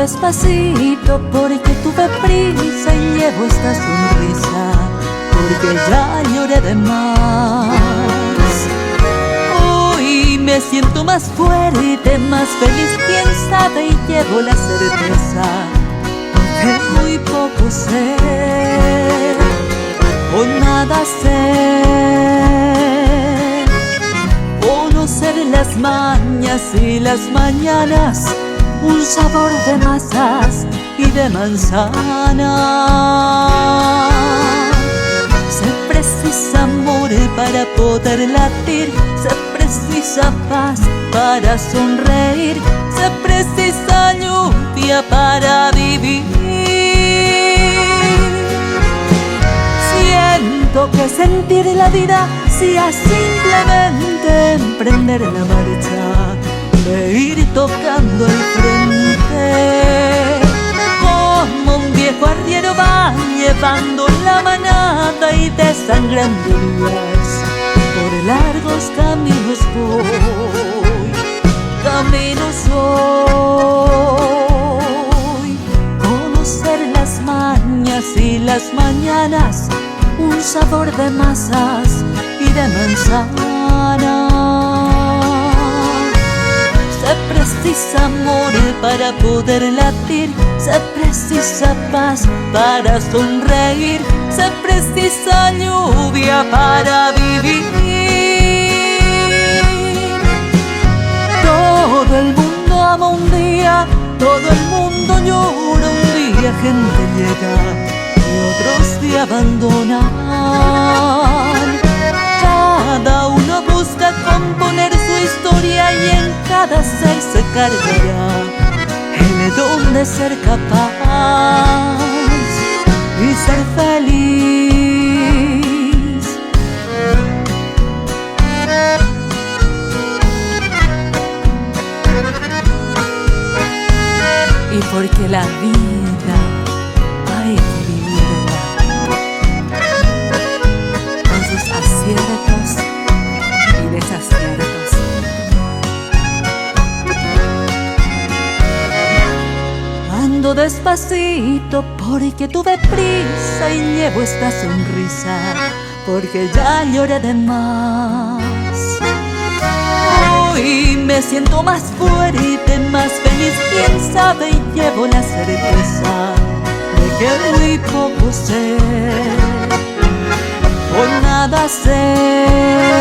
despacito porque tuve prisa y llevo esta sonrisa, porque ya lloré de más. Hoy me siento más fuerte, más feliz, quién sabe, y llevo la certeza que muy poco sé o nada sé. Conocer las mañas y las mañanas, un sabor de masas y de manzana. Se precisa amor para poder latir, se precisa paz para sonreír, se precisa lluvia para vivir. Siento que sentir la vida sea simplemente emprender la marcha, de ir tocando el frente. Como un viejo arriero va llevando la manada y desangrando heridas. Por largos caminos voy, caminos hoy. Conocer las mañas y las mañanas, un sabor de masas y de manzana. Se precisa amor para poder latir, se precisa paz para sonreír, se precisa lluvia para vivir. Todo el mundo ama un día, todo el mundo llora un día, gente llega y otros te abandonan. Cada uno busca componer su historia y en cada ser se cargará el don de ser capaz y ser feliz. Y porque la vida hay que vivirla con sus aciertos y desaciertos. Ando despacito porque tuve prisa y llevo esta sonrisa, porque ya lloré de más. Hoy me siento más fuerte, más feliz, quién sabe, y llevo la certeza de que muy poco sé o nada sé.